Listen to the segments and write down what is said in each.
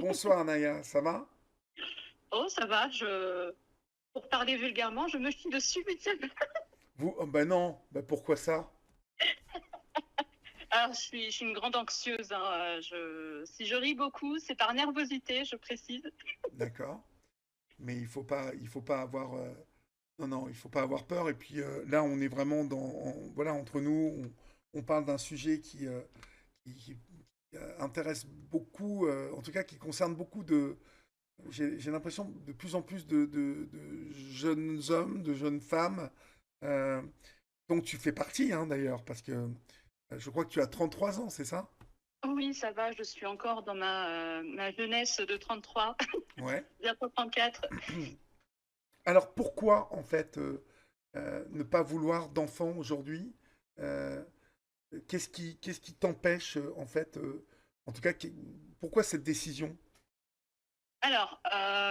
Bonsoir Naya, ça va? Oh, ça va, pour parler vulgairement, je me chie dessus, mais ça va. Vous? Oh, bah non, bah pourquoi ça? Alors, je suis une grande anxieuse, hein, si je ris beaucoup, c'est par nervosité, je précise. D'accord, mais il faut pas avoir, non, non, il faut pas avoir peur. Et puis là, on est vraiment voilà, entre nous, on parle d'un sujet qui intéresse beaucoup, en tout cas qui concerne beaucoup j'ai l'impression de plus en plus de jeunes hommes, de jeunes femmes, euh, dont tu fais partie, hein, d'ailleurs, parce que je crois que tu as 33 ans, c'est ça? Oui, ça va, je suis encore dans ma jeunesse de 33, Ouais. bientôt 34. Alors pourquoi en fait ne pas vouloir d'enfant aujourd'hui? Euh, qu'est-ce qui t'empêche en fait, en tout cas, pourquoi cette décision? Alors,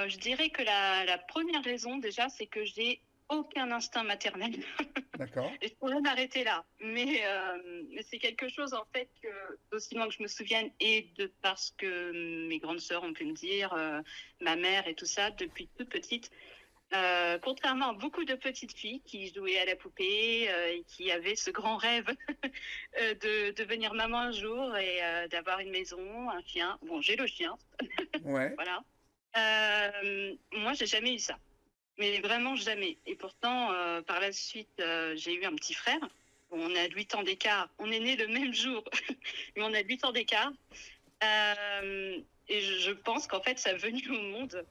je dirais que la première raison, déjà, c'est que j'ai aucun instinct maternel. D'accord? Et je pourrais m'arrêter là. Mais c'est quelque chose, en fait, que, aussi loin que je me souvienne, et de parce que mes grandes sœurs ont pu me dire, ma mère et tout ça, depuis toute petite, contrairement à beaucoup de petites filles qui jouaient à la poupée et qui avaient ce grand rêve de devenir maman un jour et d'avoir une maison, un chien. Bon, j'ai le chien, Ouais. voilà. Moi, j'ai jamais eu ça. Mais vraiment jamais. Et pourtant, par la suite, j'ai eu un petit frère. Bon, on a 8 ans d'écart. On est nés le même jour, mais on a 8 ans d'écart. Et je pense qu'en fait, sa venue au monde,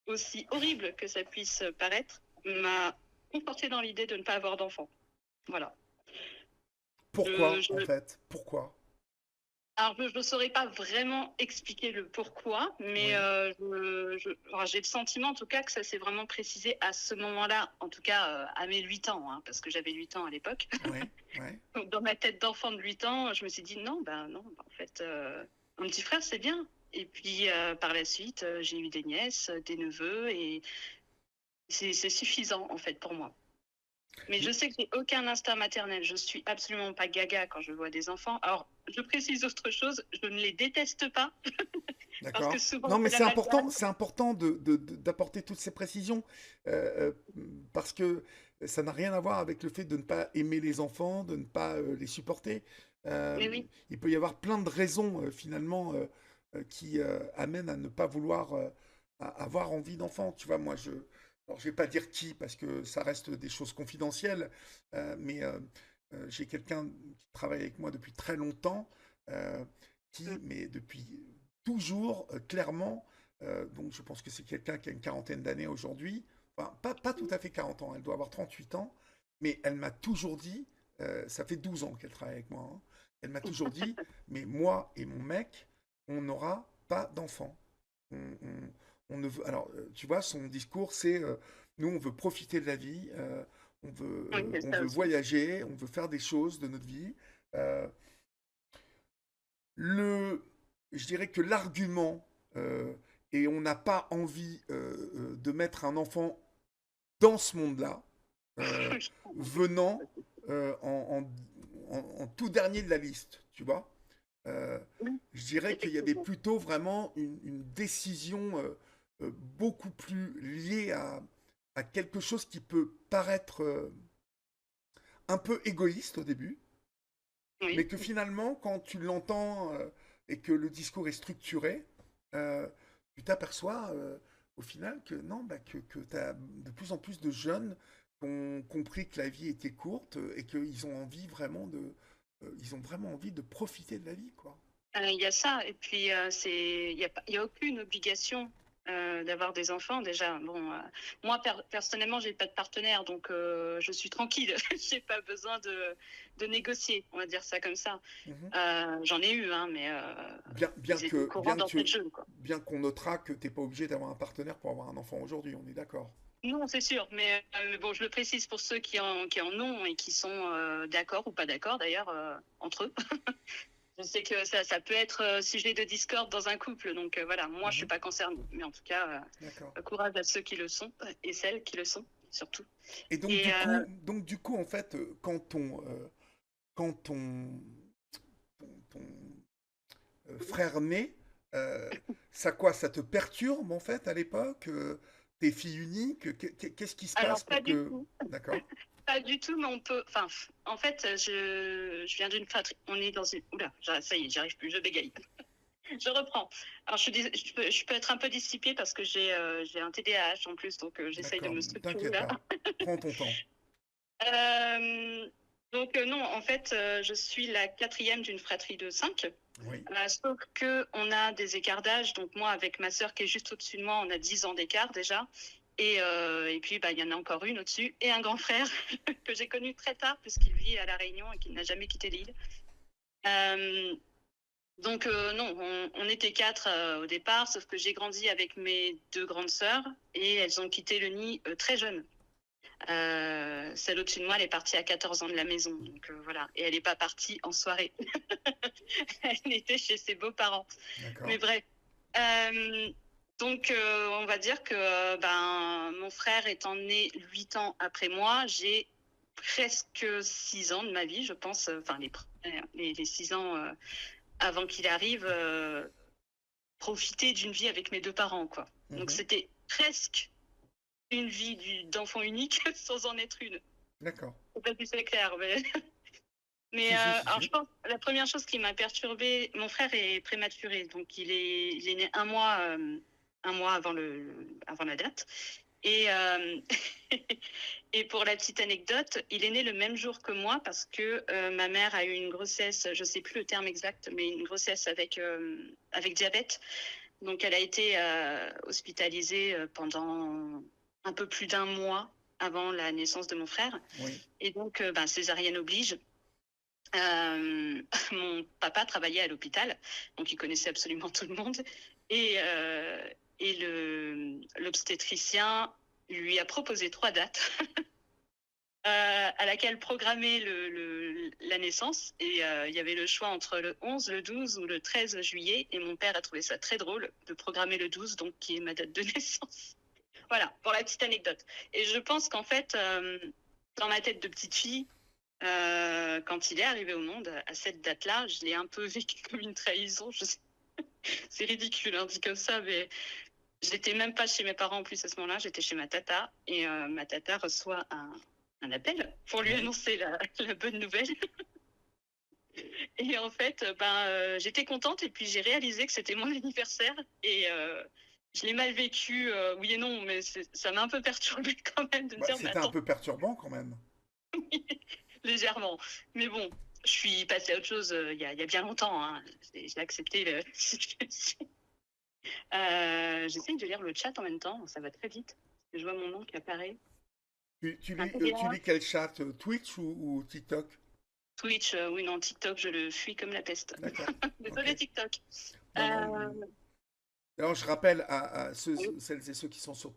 aussi horrible que ça puisse paraître, m'a conforté dans l'idée de ne pas avoir d'enfant. Voilà. Je, Pourquoi en je, fait? Pourquoi? Alors, je ne saurais pas vraiment expliquer le pourquoi, mais Oui. alors, j'ai le sentiment, en tout cas, que ça s'est vraiment précisé à ce moment-là, en tout cas à mes 8 ans, hein, parce que j'avais 8 ans à l'époque. Ouais. Ouais. Donc, dans ma tête d'enfant de 8 ans, je me suis dit non, ben non, ben, en fait, un petit frère, c'est bien. Et puis, par la suite, j'ai eu des nièces, des neveux, et c'est suffisant, en fait, pour moi. Mais je Mais- sais que j'ai aucun instinct maternel. Je suis absolument pas gaga quand je vois des enfants. Alors, je précise autre chose, je ne les déteste pas, parce que D'accord. souvent Non, mais c'est la malgache. c'est important d'apporter toutes ces précisions, parce que ça n'a rien à voir avec le fait de ne pas aimer les enfants, de ne pas les supporter. Euh, Mais oui, il peut y avoir plein de raisons finalement qui amènent à ne pas vouloir avoir envie d'enfant. Tu vois, alors je vais pas dire qui parce que ça reste des choses confidentielles, mais j'ai quelqu'un qui travaille avec moi depuis très longtemps, euh, mais depuis toujours, clairement, donc je pense que c'est quelqu'un qui a une quarantaine d'années aujourd'hui, enfin pas tout à fait 40 ans, elle doit avoir 38 ans, mais elle m'a toujours dit, ça fait 12 ans qu'elle travaille avec moi, hein, elle m'a toujours dit, mais moi et mon mec, on n'aura pas d'enfant. On ne veut, alors, tu vois, son discours, c'est, nous, on veut profiter de la vie, oui, c'est on ça veut aussi. voyager, on veut faire des choses de notre vie. Euh, le, je dirais que l'argument, et on n'a pas envie de mettre un enfant dans ce monde-là, euh, venant en tout dernier de la liste, tu vois. Euh, Oui, je dirais qu'il y avait effectivement. plutôt vraiment une décision beaucoup plus liée à quelque chose qui peut paraître un peu égoïste au début, mais Oui. que finalement, quand tu l'entends et que le discours est structuré, euh, tu t'aperçois au final que non, bah, que tu as de plus en plus de jeunes qui ont compris que la vie était courte et qu'ils ont envie vraiment ils ont vraiment envie de profiter de la vie, quoi. Il y a ça, et puis il y a aucune obligation d'avoir des enfants déjà. Bon, moi personnellement, j'ai pas de partenaire, donc je suis tranquille. J'ai pas besoin de négocier, on va dire ça comme ça. Mhm. J'en ai eu, hein, mais ils étaient au courant d'entrée de jeu, quoi. Bien qu'on notera que t'es pas obligé d'avoir un partenaire pour avoir un enfant aujourd'hui, on est d'accord. Non, c'est sûr, mais bon, je le précise pour ceux qui en ont et qui sont d'accord ou pas d'accord d'ailleurs entre eux. Je sais que ça peut être sujet de discorde dans un couple, donc voilà, moi je suis Mhm. pas concernée, mais en tout cas, D'accord. courage à ceux qui le sont et celles qui le sont surtout. Et Et donc du coup, en fait, quand ton frère naît, Euh, ça quoi? Ça te perturbe en fait à l'époque? T'es fille unique? Qu'est-ce qui se Alors, passe pas pour du que... tout. D'accord? Pas du tout, mais on peut. Enfin, en fait, je viens d'une fratrie. On est dans une. Oula, ça y est, j'y arrive plus, je bégaye. Je reprends. Alors, je peux être un peu dissipée parce que j'ai un TDAH en plus, donc j'essaye de D'accord, me ne structurer t'inquiète là. pas. Prends ton temps. Euh, donc, non, en fait, je suis la quatrième d'une fratrie de 5. Oui, Sauf qu'on a des écarts d'âge. Donc, moi, avec ma sœur qui est juste au-dessus de moi, on a 10 ans d'écart déjà. Et puis, bah, il y en a encore une au-dessus. Et un grand frère que j'ai connu très tard, puisqu'il vit à La Réunion et qu'il n'a jamais quitté l'île. Euh, donc, non, on était 4 au départ, sauf que j'ai grandi avec mes 2 grandes sœurs et elles ont quitté le nid très jeunes. Celle au-dessus de moi, elle est partie à 14 ans de la maison. Donc, voilà. Et elle n'est pas partie en soirée. Elle était chez ses beaux-parents. d'accord. Mais bref. Euh, donc, on va dire que mon frère étant né 8 ans après moi, j'ai presque 6 ans de ma vie, je pense. Enfin, les 6 ans avant qu'il arrive, profiter d'une vie avec mes 2 parents, quoi. Donc, Mhm. c'était presque une vie d'enfant unique sans en être une. D'accord. Je sais pas si c'est clair, mais... Mais Si, si, si, alors, je si. pense la première chose qui m'a perturbée, mon frère est prématuré, donc il est né un mois avant la date. Et, et pour la petite anecdote, il est né le même jour que moi parce que ma mère a eu une grossesse, je ne sais plus le terme exact, mais une grossesse avec diabète. Donc elle a été hospitalisée pendant un peu plus d'un mois avant la naissance de mon frère. Oui. Et donc, césarienne oblige. Mon papa travaillait à l'hôpital, donc il connaissait absolument tout le monde. Et, l'obstétricien lui a proposé 3 dates à laquelle programmer la naissance. Et il y avait le choix entre le 11, le 12 ou le 13 juillet. Et mon père a trouvé ça très drôle de programmer le 12, donc qui est ma date de naissance. Voilà, pour la petite anecdote. Et je pense qu'en fait, dans ma tête de petite fille, quand il est arrivé au monde, à cette date-là, je l'ai un peu vécu comme une trahison. C'est ridicule, hein, dit comme ça, mais j'étais même pas chez mes parents en plus à ce moment-là, j'étais chez ma tata, et ma tata reçoit un appel pour lui Oui. annoncer la bonne nouvelle. Et en fait, j'étais contente, et puis j'ai réalisé que c'était mon anniversaire, et je l'ai mal vécu, oui et non, mais ça m'a un peu perturbée quand même de me Bah, dire, mais c'était un attends, peu perturbant quand même. légèrement. Mais bon, je suis passée à autre chose il y a bien longtemps. Hein. J'ai accepté le situation. J'essaye de lire le chat en même temps, ça va très vite. Je vois mon nom qui apparaît. Tu lis quel chat? Twitch ou TikTok? Twitch, oui, non, TikTok, je le fuis comme la peste. D'accord. Ok. Désolée, TikTok. Non, non. Euh, Alors, je rappelle à oui. celles et ceux qui sont sur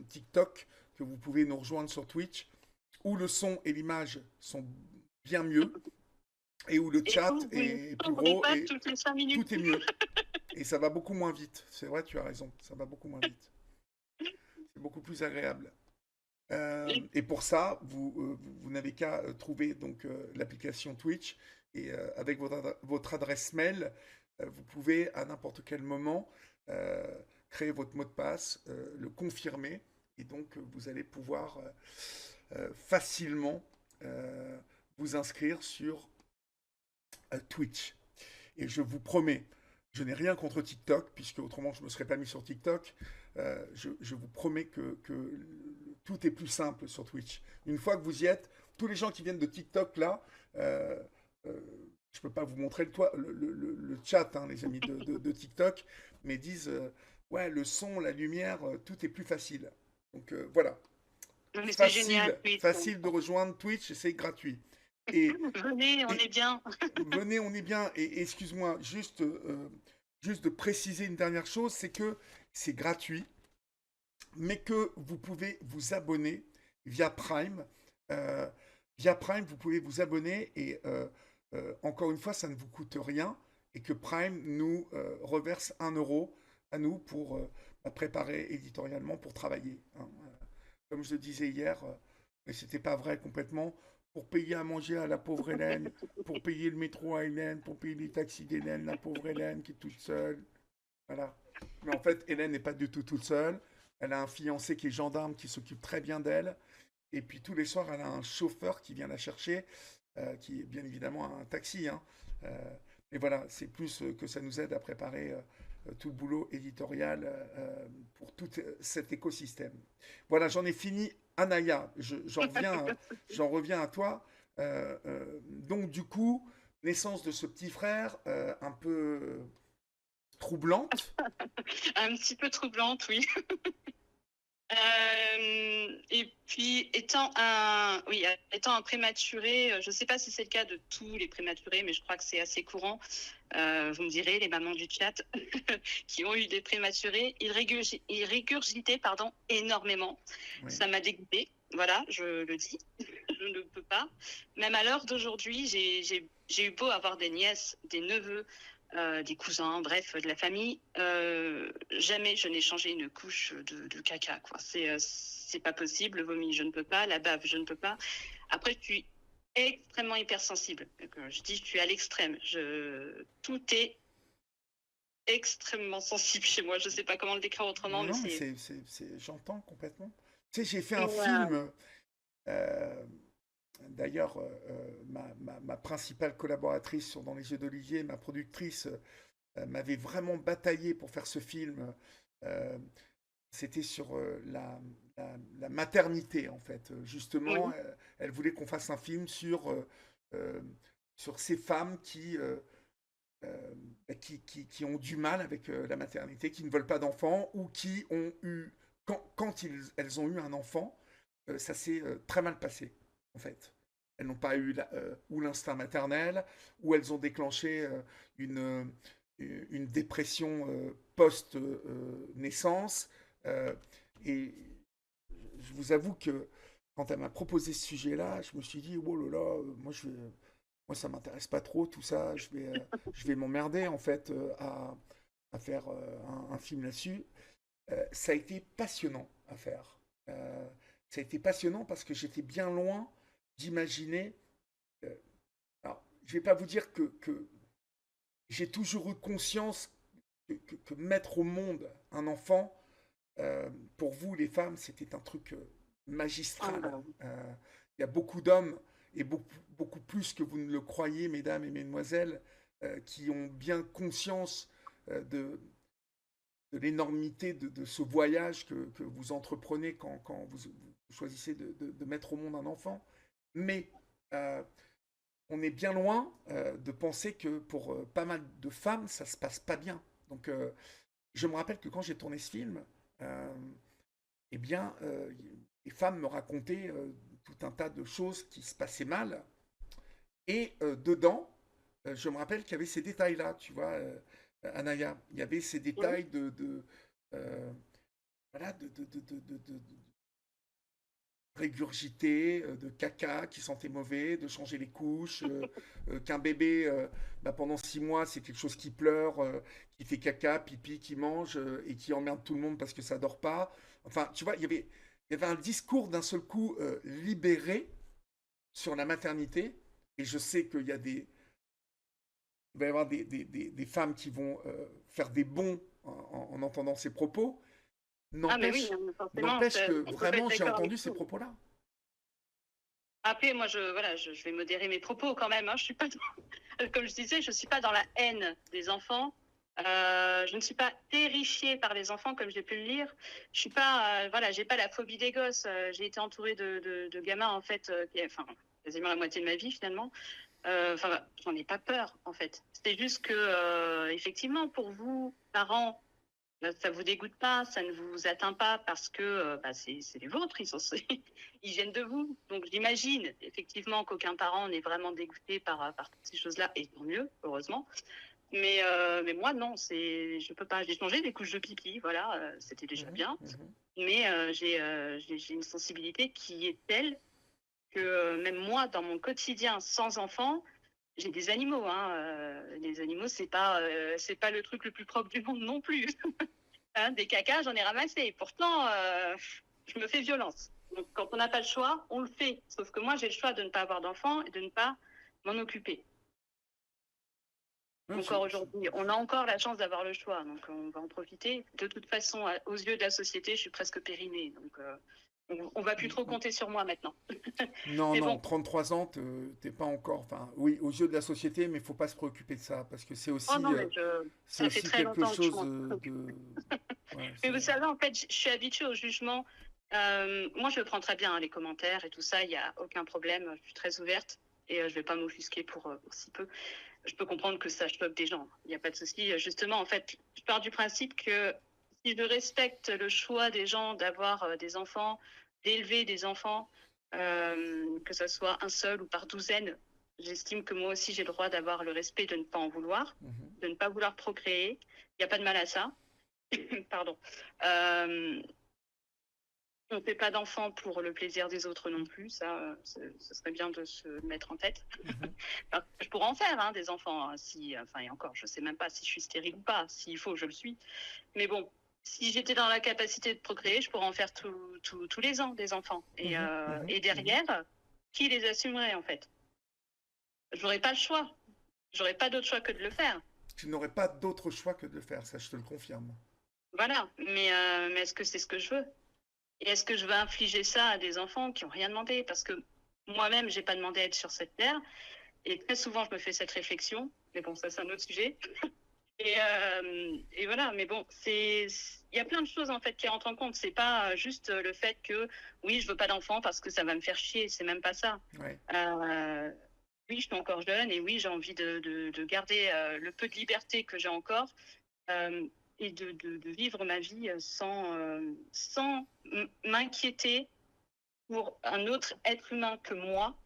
TikTok que vous pouvez nous rejoindre sur Twitch, où le son et l'image sont bien mieux, et où le Et chat vous ne est plus tomberez gros, pas et toutes les 5 minutes. tout est mieux. Et ça va beaucoup moins vite. C'est vrai, tu as raison. Ça va beaucoup moins vite. C'est beaucoup plus agréable. Et pour ça, vous n'avez qu'à trouver donc l'application Twitch et avec votre adresse mail, vous pouvez à n'importe quel moment euh, créer votre mot de passe, le confirmer et donc vous allez pouvoir facilement vous inscrire sur Twitch. Et je vous promets, je n'ai rien contre TikTok, puisque autrement je ne me serais pas mis sur TikTok. Je vous promets que tout est plus simple sur Twitch. Une fois que vous y êtes, tous les gens qui viennent de TikTok là, euh, euh, je ne peux pas vous montrer le chat, hein, les amis de TikTok, mais disent ouais, le son, la lumière, tout est plus facile. Donc voilà, Mais c'est génial, facile, Twitch. facile de rejoindre Twitch et c'est gratuit. Et, Venez, on est et, bien. venez, on est bien. Et excuse-moi, juste de préciser une dernière chose, c'est que c'est gratuit, mais que vous pouvez vous abonner via Prime. Euh, Via Prime, vous pouvez vous abonner et encore une fois, ça ne vous coûte rien et que Prime nous reverse 1 euro à nous pour préparer éditorialement pour travailler. Hein. Comme je le disais hier, mais c'était pas vrai complètement, pour payer à manger à la pauvre Hélène, pour payer le métro à Hélène, pour payer les taxis d'Hélène, la pauvre Hélène qui est toute seule. Voilà. Mais en fait, Hélène n'est pas du tout toute seule. Elle a un fiancé qui est gendarme, qui s'occupe très bien d'elle. Et puis tous les soirs, elle a un chauffeur qui vient la chercher, qui est bien évidemment un taxi, hein. Mais voilà, c'est plus que ça nous aide à préparer tout le boulot éditorial pour tout cet écosystème. Voilà, j'en ai fini. Anaya, j'en reviens à toi. Donc du coup, naissance de ce petit frère un peu troublante. Un petit peu troublante, oui. Et puis, étant un prématuré, je ne sais pas si c'est le cas de tous les prématurés, mais je crois que c'est assez courant. Vous me direz, les mamans du chat qui ont eu des prématurés, ils régurgitaient énormément. Oui, Ça m'a dégoûtée. Voilà, je le dis, je ne peux pas. Même à l'heure d'aujourd'hui, j'ai eu beau avoir des nièces, des neveux, des cousins, bref, de la famille. Jamais je n'ai changé une couche de caca, quoi. C'est pas possible. Le vomi, je ne peux pas. La bave, je ne peux pas. Après, je suis extrêmement hypersensible. Je dis, je suis à l'extrême. Tout est extrêmement sensible chez moi. Je sais pas comment le décrire autrement, mais non, mais c'est. j'entends complètement. Tu sais, j'ai fait un Wow. film. euh, D'ailleurs, ma principale collaboratrice sur Dans les yeux d'Olivier, ma productrice, m'avait vraiment bataillé pour faire ce film. Euh, C'était sur la maternité, en fait. Justement, Oui. elle voulait qu'on fasse un film euh, sur ces femmes qui ont du mal avec la maternité, qui ne veulent pas d'enfants ou qui ont eu, quand elles ont eu un enfant, ça s'est très mal passé, en fait. Elles n'ont pas eu ou l'instinct maternel, ou elles ont déclenché une dépression post-naissance. Et je vous avoue que quand elle m'a proposé ce sujet-là, je me suis dit, oh là là, moi ça m'intéresse pas trop tout ça, je vais m'emmerder en fait à faire un film là-dessus. Ça a été passionnant à faire. Ça a été passionnant parce que j'étais bien loin d'imaginer. euh, alors, je vais pas vous dire que j'ai toujours eu conscience que mettre au monde un enfant, pour vous, les femmes, c'était un truc Oh magistral. là. Il y a beaucoup d'hommes, et beaucoup plus que vous ne le croyez, mesdames et mesdemoiselles, qui ont bien conscience de l'énormité de ce voyage que vous entreprenez quand vous choisissez de mettre au monde un enfant. Mais euh, on est bien loin de penser que pour pas mal de femmes, ça se passe pas bien. Donc, je me rappelle que quand j'ai tourné ce film, euh, eh bien, les femmes me racontaient tout un tas de choses qui se passaient mal. Et dedans, je me rappelle qu'il y avait ces détails-là, tu vois, Anaya. Il y avait ces Oui. détails euh, voilà, de régurgiter, de caca qui sentait mauvais, de changer les couches, qu'un bébé, bah, pendant 6 mois, c'est quelque chose qui pleure, qui fait caca, pipi, qui mange et qui emmerde tout le monde parce que ça dort pas. Enfin, tu vois, il y avait un discours d'un seul coup libéré sur la maternité. Et je sais il va y avoir des femmes qui vont faire des bons en entendant ces propos. Ah, mais oui, N'empêche, non, forcément, n'empêche que on peut pas être vraiment j'ai d'accord avec entendu ces vous. propos-là. Après, moi, je vais modérer mes propos quand même. Hein. Je suis pas comme je disais, je suis pas dans la haine des enfants. Je ne suis pas terrifiée par les enfants, comme j'ai pu le lire. Je suis pas, voilà, j'ai pas la phobie des gosses. J'ai été entourée de gamins en fait, enfin, quasiment la moitié de ma vie finalement. Enfin, j'en ai pas peur en fait. C'est juste que, effectivement, pour vous, parents, ça vous dégoûte pas, ça ne vous atteint pas parce que bah, c'est les vôtres, ils viennent de vous. Donc j'imagine effectivement qu'aucun parent n'est vraiment dégoûté par toutes ces choses-là, et tant mieux, heureusement. Mais moi, non, je peux pas. J'ai changé des couches de pipi, voilà, c'était déjà Mhm, bien. mhm. Mais j'ai une sensibilité qui est telle que même moi, dans mon quotidien sans enfant, j'ai des animaux. Hein, les animaux, c'est pas le truc le plus propre du monde non plus. Hein, des cacas, j'en ai ramassé. Et pourtant, je me fais violence. Donc, quand on n'a pas le choix, on le fait. Sauf que moi, j'ai le choix de ne pas avoir d'enfant et de ne pas m'en occuper. Non, encore aujourd'hui. On a encore la chance d'avoir le choix, donc on va en profiter. De toute façon, aux yeux de la société, je suis presque périnée, donc on va plus trop compter sur moi maintenant. non, Mais non, bon, 33 ans, t'es pas encore. Enfin, oui, aux yeux de la société, mais il faut pas se préoccuper de ça, parce que oh non, mais c'est ça fait aussi très quelque longtemps que je chose m'en de. Ouais, Mais vous savez, en fait, je suis habituée au jugement. Moi, je le prends très bien, hein, les commentaires et tout ça, il n'y a aucun problème. Je suis très ouverte et je ne vais pas m'offusquer pour si peu. Je peux comprendre que ça choque des gens. Il n'y a pas de souci. Justement, en fait, je pars du principe que si je respecte le choix des gens d'avoir des enfants, d'élever des enfants, que ce soit un seul ou par douzaine, j'estime que moi aussi j'ai le droit d'avoir le respect de ne pas en vouloir, de ne pas vouloir procréer. Il n'y a pas de mal à ça. Pardon. On ne fait pas d'enfants pour le plaisir des autres non plus, ça, ce serait bien de se le mettre en tête. Alors, je pourrais en faire hein, des enfants, hein, si, enfin, et encore, je ne sais même pas si je suis stérile ou pas, s'il faut, je le suis. Mais bon, si j'étais dans la capacité de procréer, je pourrais en faire tous les ans des enfants. Et derrière, qui les assumerait en fait? Je n'aurais pas le choix. J'aurais pas d'autre choix que de le faire. Tu n'aurais pas d'autre choix que de le faire, ça je te le confirme. Voilà. Mais est-ce que c'est ce que je veux? Et est-ce que je veux infliger ça à des enfants qui n'ont rien demandé? Parce que moi-même, j'ai pas demandé à être sur cette terre. Et très souvent, je me fais cette réflexion. Mais bon, ça, c'est un autre sujet. Et voilà. Mais bon, il y a plein de choses, en fait, qui rentrent en compte. C'est pas juste le fait que, oui, je veux pas d'enfants parce que ça va me faire chier. C'est même pas ça. Ouais. Oui, je suis encore jeune et oui, j'ai envie de garder le peu de liberté que j'ai encore. Et de vivre ma vie sans m'inquiéter pour un autre être humain que moi.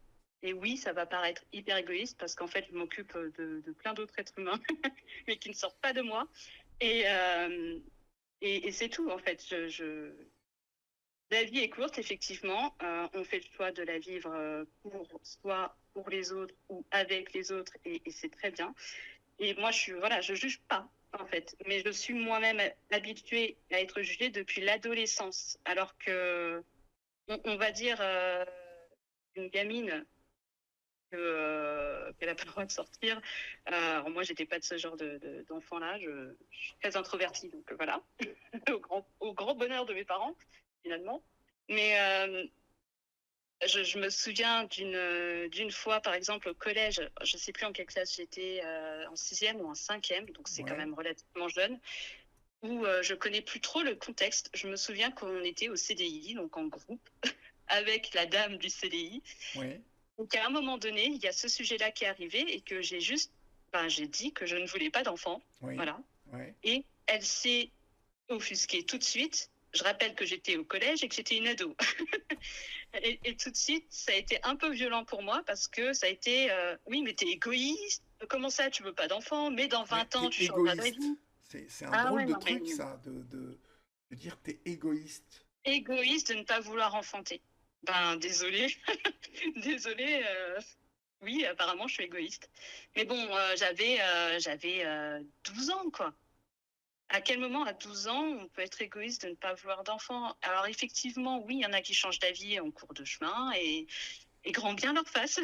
Et oui, ça va paraître hyper égoïste parce qu'en fait, je m'occupe de plein d'autres êtres humains, mais qui ne sortent pas de moi. Et c'est tout, en fait. La vie est courte, effectivement. On fait le choix de la vivre soit pour les autres ou avec les autres, et c'est très bien. Et moi, je juge pas, en fait, mais je suis moi-même habituée à être jugée depuis l'adolescence, alors que, on va dire, une gamine qu'elle n'a pas le droit de sortir. Alors moi, j'étais pas de ce genre d'enfant-là. Je suis très introvertie, donc voilà, au grand bonheur de mes parents, finalement. Mais je me souviens d'une fois, par exemple, au collège, je ne sais plus en quelle classe j'étais, en sixième ou en cinquième, donc c'est quand même relativement jeune, où je connais plus trop le contexte. Je me souviens qu'on était au CDI, donc en groupe, avec la dame du CDI. Ouais. Donc à un moment donné, il y a ce sujet-là qui est arrivé et que j'ai dit que je ne voulais pas d'enfant, voilà. Ouais. Et elle s'est offusquée tout de suite. Je rappelle que j'étais au collège et que j'étais une ado. Et tout de suite, ça a été un peu violent pour moi parce que ça a été oui, mais t'es égoïste. Comment ça, tu veux pas d'enfant? Mais dans 20 ans, tu changeras d'avis. C'est un drôle de truc, ça, de dire que t'es égoïste. Égoïste de ne pas vouloir enfanter. Ben, désolé. Désolé. Oui, apparemment, je suis égoïste. Mais bon, j'avais 12 ans, quoi. À quel moment, à 12 ans, on peut être égoïste de ne pas vouloir d'enfant? Alors, effectivement, oui, il y en a qui changent d'avis en cours de chemin et grand bien leur face,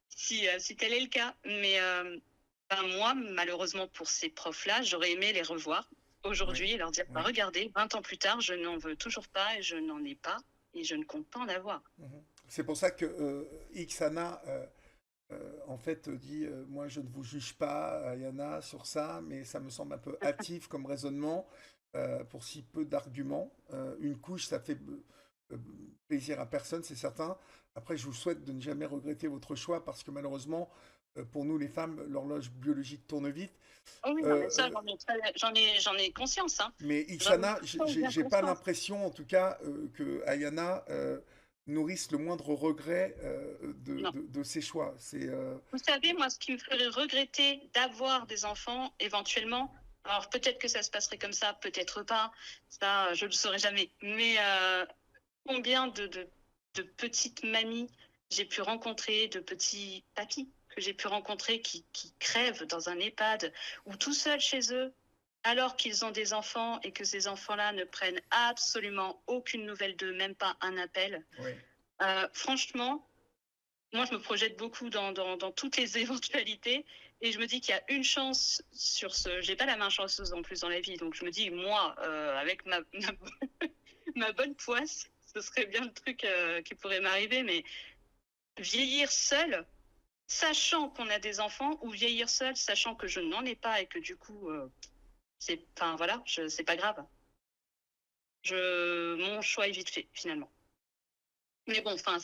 si tel est le cas. Mais moi, malheureusement, pour ces profs-là, j'aurais aimé les revoir aujourd'hui et leur dire, regardez, 20 ans plus tard, je n'en veux toujours pas et je n'en ai pas et je ne compte pas en avoir. C'est pour ça que Ixana, en fait, dit moi, je ne vous juge pas, Ayana, sur ça, mais ça me semble un peu hâtif comme raisonnement pour si peu d'arguments. Une couche, ça fait plaisir à personne, c'est certain. Après, je vous souhaite de ne jamais regretter votre choix parce que malheureusement, pour nous les femmes, l'horloge biologique tourne vite. Oh oui, non, mais ça, j'en ai conscience. Hein. Mais Ixana, j'ai pas l'impression, en tout cas, que Ayana nourrisse le moindre regret de ses choix. Vous savez, moi, ce qui me ferait regretter d'avoir des enfants, éventuellement, alors peut-être que ça se passerait comme ça, peut-être pas, ça, je ne le saurais jamais. Mais combien de petites mamies j'ai pu rencontrer, de petits papis que j'ai pu rencontrer qui crèvent dans un EHPAD ou tout seuls chez eux, alors qu'ils ont des enfants et que ces enfants-là ne prennent absolument aucune nouvelle d'eux, même pas un appel. Oui. Franchement, moi, je me projette beaucoup dans toutes les éventualités Et je me dis qu'il y a une chance sur ce. J'ai pas la main chanceuse en plus dans la vie, donc je me dis, moi, avec ma bonne poisse, ce serait bien le truc qui pourrait m'arriver, mais vieillir seule, sachant qu'on a des enfants, ou vieillir seule, sachant que je n'en ai pas et que du coup, enfin voilà, c'est pas grave. Mon choix est vite fait finalement. Mais bon, enfin,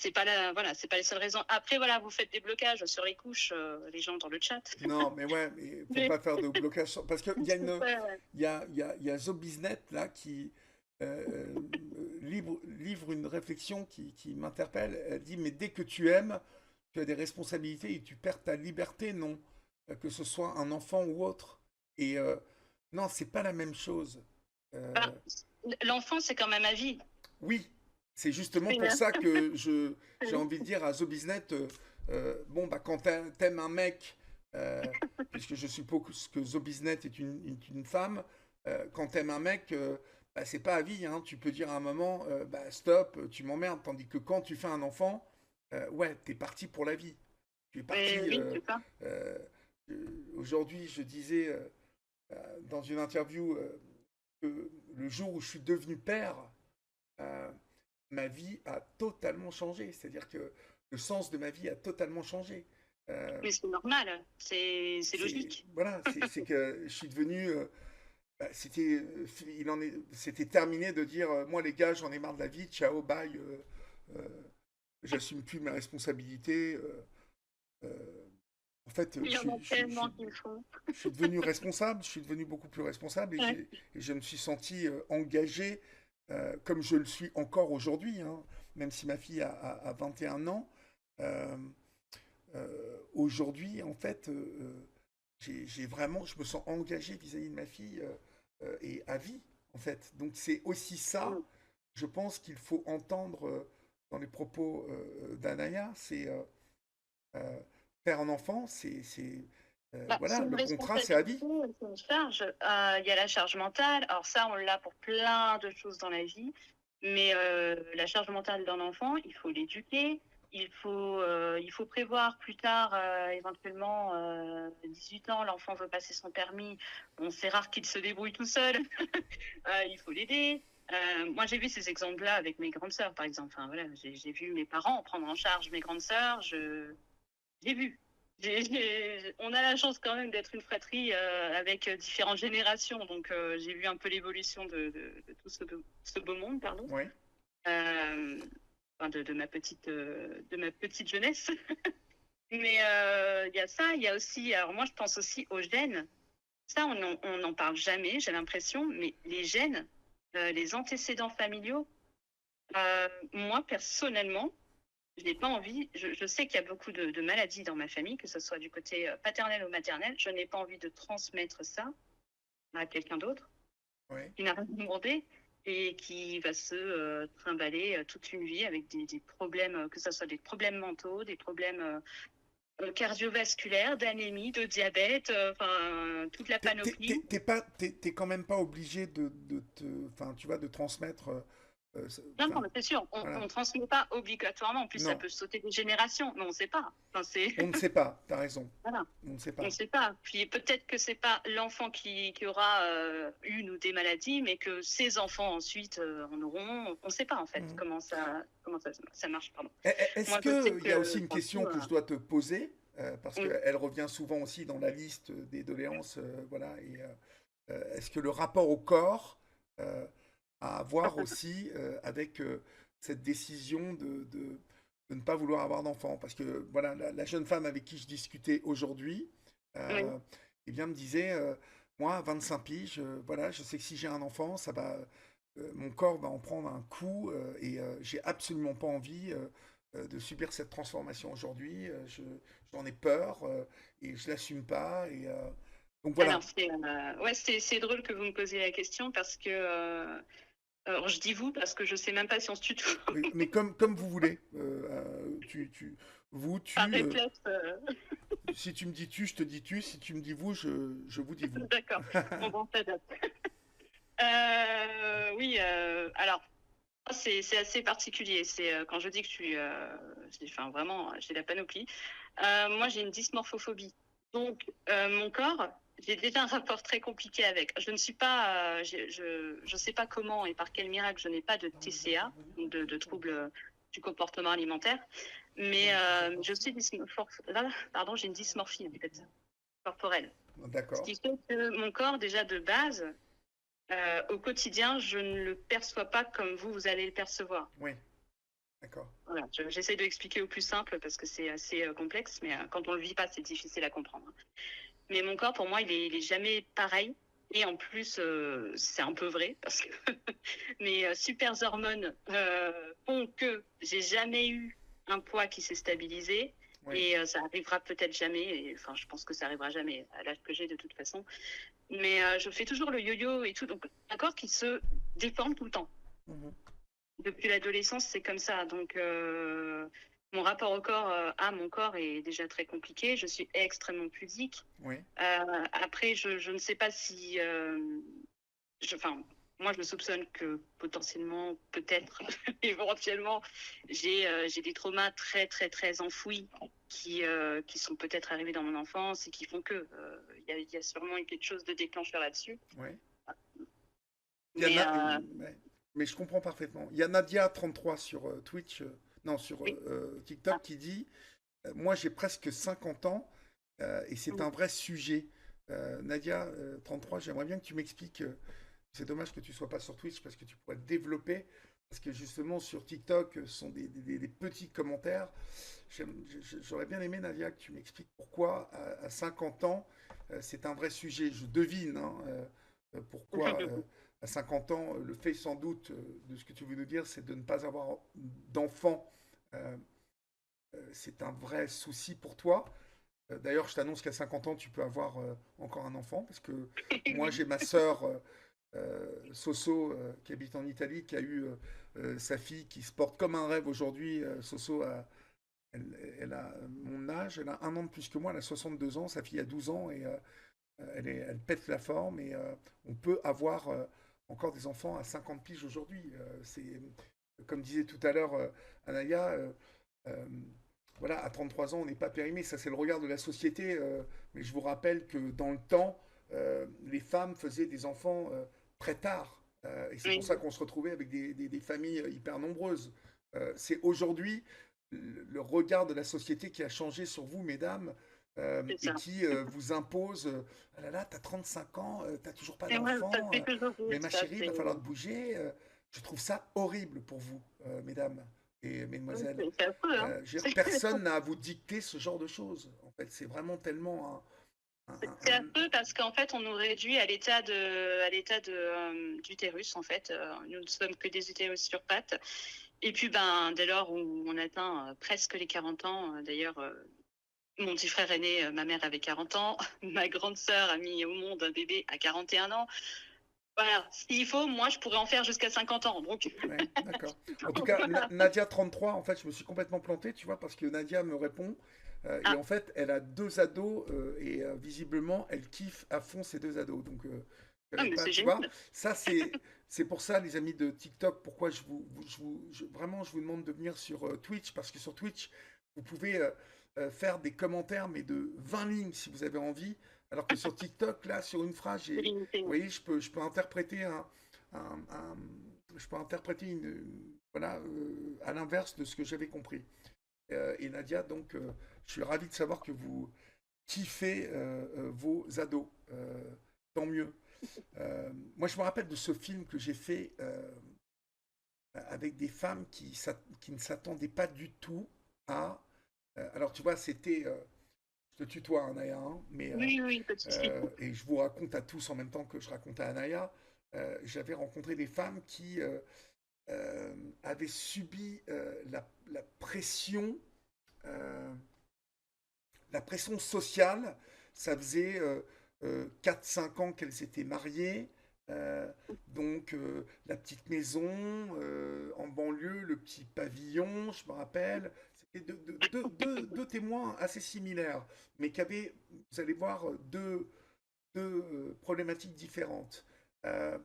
voilà, c'est pas les seules raisons. Après, voilà, vous faites des blocages sur les couches, les gens dans le chat. Non, mais ouais, mais faut Mais pas faire de blocage. Parce qu'il y a une, ouais, ouais. il y a Zobiznet là qui livre une réflexion qui m'interpelle. Elle dit, mais dès que tu aimes, tu as des responsabilités et tu perds ta liberté, non? Que ce soit un enfant ou autre. Et non, c'est pas la même chose. Bah, l'enfant, c'est quand même à vie. Oui, c'est justement C'est pour ça que j'ai envie de dire à Zobiznet, bon, bah, quand t'aimes un mec, puisque je suppose que Zobiznet est une femme, quand t'aimes un mec, bah, c'est pas à vie, hein, tu peux dire à un moment, bah, stop, tu m'emmerdes, tandis que quand tu fais un enfant, ouais, t'es parti pour la vie. Tu es parti. Oui, c'est ça. Euh, Aujourd'hui, je disais dans une interview que le jour où je suis devenu père, euh, ma vie a totalement changé. C'est-à-dire que le sens de ma vie a totalement changé. Mais c'est normal, c'est logique. Voilà, c'est que je suis devenu. Bah, c'était terminé de dire moi les gars, j'en ai marre de la vie, ciao, bye, euh, j'assume plus mes responsabilités. Euh, En fait, Il y en a tellement qui le font. je suis devenu responsable, je suis devenu beaucoup plus responsable Ouais. et je me suis senti engagé comme je le suis encore aujourd'hui, hein, même si ma fille a 21 ans. euh, Aujourd'hui, en fait, j'ai vraiment, je me sens engagé vis-à-vis de ma fille et à vie, en fait. Donc c'est aussi ça, Mm. je pense qu'il faut entendre dans les propos d'Anaya, c'est euh, faire un enfant, Bah, c'est voilà, une le contrat, c'est à vie. responsabilité, c'est une charge. Il y a la charge mentale. Alors ça, on l'a pour plein de choses dans la vie. Mais la charge mentale d'un enfant, il faut l'éduquer. Il faut prévoir plus tard, éventuellement, 18 ans, l'enfant veut passer son permis. Bon, c'est rare qu'il se débrouille tout seul. Il faut l'aider. Moi, j'ai vu ces exemples-là avec mes grandes sœurs, par exemple. Enfin, voilà, j'ai vu mes parents prendre en charge mes grandes sœurs. J'ai vu. On a la chance quand même d'être une fratrie avec différentes générations, donc j'ai vu un peu l'évolution de tout ce beau monde, pardon. Oui. Enfin, de ma petite jeunesse. Mais il y a ça, il y a aussi, alors moi je pense aussi aux gènes. Ça, on n'en parle jamais, j'ai l'impression, mais les gènes, les antécédents familiaux, moi personnellement, je n'ai pas envie, je sais qu'il y a beaucoup de maladies dans ma famille, que ce soit du côté paternel ou maternel. Je n'ai pas envie de transmettre ça à quelqu'un d'autre Oui. qui n'a rien demandé et qui va se trimballer toute une vie avec des problèmes, que ce soit des problèmes mentaux, des problèmes cardiovasculaires, d'anémie, de diabète, enfin toute la panoplie. T'es quand même pas obligé enfin, tu vois, de transmettre. Non, non, mais c'est sûr, on Voilà. ne transmet pas obligatoirement. En plus, ça Non, peut sauter des générations, mais on ne sait pas. Enfin, on ne sait pas. T'as raison. voilà. On ne sait On pas. ne sait pas. Puis peut-être que c'est pas l'enfant qui aura une ou des maladies, mais que ses enfants ensuite en auront. On ne sait pas en fait Mhm. ça marche. Pardon. Est-ce Moi, je sais que il y a aussi une que question que je dois te poser parce oui. qu'elle revient souvent aussi dans la liste des doléances, voilà. Et est-ce que le rapport au corps a à voir aussi avec cette décision de ne pas vouloir avoir d'enfant? Parce que voilà, la jeune femme avec qui je discutais aujourd'hui, Oui. eh bien, me disait, moi, à 25 piges, voilà, je sais que si j'ai un enfant, ça va, mon corps va en prendre un coup et j'ai absolument pas envie de subir cette transformation aujourd'hui. J'en ai peur et je l'assume pas. Et donc Alors voilà. ouais, c'est drôle que vous me posiez la question parce que alors je dis vous parce que je sais même pas si on se tutoie. Mais comme vous voulez. Vous, Par tu. réflexe. Si tu me dis tu, je te dis tu. Si tu me dis vous, je vous dis vous. D'accord. Bon, s'adapte. Oui, alors c'est assez particulier. C'est quand je dis que je suis, enfin vraiment, j'ai la panoplie. Moi, j'ai une dysmorphophobie. Donc, mon corps, j'ai déjà un rapport très compliqué avec. Je ne suis pas, je sais pas comment et par quel miracle, je n'ai pas de TCA, donc de troubles du comportement alimentaire, mais je suis pardon, j'ai une dysmorphie en fait, corporelle. Ce D'accord. qui fait que mon corps, déjà de base, au quotidien, je ne le perçois pas comme vous allez le percevoir. Oui, d'accord. Voilà, j'essaie de l'expliquer au plus simple parce que c'est assez complexe, mais quand on le vit pas, c'est difficile à comprendre. Mais mon corps, pour moi, il est jamais pareil. Et en plus, c'est un peu vrai parce que mes super hormones font que j'ai jamais eu un poids qui s'est stabilisé. Oui. Et ça arrivera peut-être jamais. Et, enfin, je pense que ça arrivera jamais à l'âge que j'ai de toute façon. Mais je fais toujours le yo-yo et tout. Donc, un corps qui se déforme tout le temps. Mhm. Depuis l'adolescence, c'est comme ça. Donc, mon rapport au corps, à mon corps est déjà très compliqué. Je suis extrêmement pudique. Oui. Après, je ne sais pas si... enfin, moi, je me soupçonne que potentiellement, peut-être, éventuellement, j'ai des traumas très, très, très enfouis qui sont peut-être arrivés dans mon enfance et qui font que y a sûrement quelque chose de déclencheur là-dessus. Oui. Il y en Mais a, ouais. Mais je comprends parfaitement. Il y a Nadia33 sur Twitch, non, sur oui. TikTok qui dit moi j'ai presque 50 ans et c'est un vrai sujet. Nadia33, j'aimerais bien que tu m'expliques. C'est dommage que tu sois pas sur Twitch parce que tu pourrais te développer. Parce que justement sur TikTok, ce sont des petits commentaires. J'aurais bien aimé, Nadia, que tu m'expliques pourquoi à 50 ans, c'est un vrai sujet. Je devine hein, pourquoi à 50 ans, le fait sans doute de ce que tu veux nous dire, c'est de ne pas avoir d'enfant. Euh, c'est un vrai souci pour toi. D'ailleurs, je t'annonce qu'à 50 ans, tu peux avoir encore un enfant, parce que moi, j'ai ma sœur Soso, qui habite en Italie, qui a eu sa fille qui se porte comme un rêve aujourd'hui. Soso, elle a mon âge, elle a un an de plus que moi, elle a 62 ans, sa fille a 12 ans, et elle pète la forme, et on peut avoir encore des enfants à 50 piges aujourd'hui. C'est, comme disait tout à l'heure Anaya, euh, voilà, à 33 ans, on n'est pas périmé. Ça, c'est le regard de la société. Mais je vous rappelle que dans le temps, les femmes faisaient des enfants très tard. Et c'est pour Oui, ça qu'on se retrouvait avec des familles hyper nombreuses. C'est aujourd'hui le regard de la société qui a changé sur vous, mesdames, c'est et ça. qui vous impose ah là là, t'as 35 ans, t'as toujours pas Et moi, ça d'enfant, fait toujours mais rire, ma ça. chérie, il va falloir te bouger. Je trouve ça horrible pour vous, mesdames et mesdemoiselles. C'est affreux, hein. Je veux dire, personne n'a à vous dicter ce genre de choses. En fait, c'est vraiment tellement C'est affreux parce qu'en fait, on nous réduit à l'état de d'utérus, en fait. Nous ne sommes que des utérus sur pattes. Et puis, ben, dès lors où on atteint presque les 40 ans, d'ailleurs, mon petit frère aîné, ma mère avait 40 ans, ma grande sœur a mis au monde un bébé à 41 ans. Voilà, s'il faut, moi, je pourrais en faire jusqu'à 50 ans. Donc, ouais, d'accord. En tout cas, voilà. Nadia33, en fait, je me suis complètement planté, tu vois, parce que Nadia me répond. Et Ah, en fait, elle a deux ados et visiblement, elle kiffe à fond ses deux ados. Donc, je ah, savais mais pas, c'est tu génial. vois. Ça, c'est pour ça, les amis de TikTok, pourquoi vraiment, je vous demande de venir sur Twitch, parce que sur Twitch, vous pouvez faire des commentaires, mais de 20 lignes si vous avez envie. Alors que sur TikTok, là, sur une phrase, C'est limité. vous voyez, je peux interpréter un- un- je peux interpréter voilà, à l'inverse de ce que j'avais compris. Et Nadia, donc, je suis ravi de savoir que vous kiffez vos ados. Tant mieux. Moi, je me rappelle de ce film que j'ai fait avec des femmes qui ne s'attendaient pas du tout à. Alors, tu vois, c'était. Je te tutoie, Anaya, hein, mais. Oui, oui, pas de souci. Et je vous raconte à tous en même temps que je raconte à Anaya. J'avais rencontré des femmes qui avaient subi euh, la pression sociale. Ça faisait 4-5 ans qu'elles étaient mariées. Euh, donc la petite maison en banlieue, le petit pavillon, je me rappelle, c'était deux témoins assez similaires, mais qui avaient, vous allez voir, deux problématiques différentes. Euh,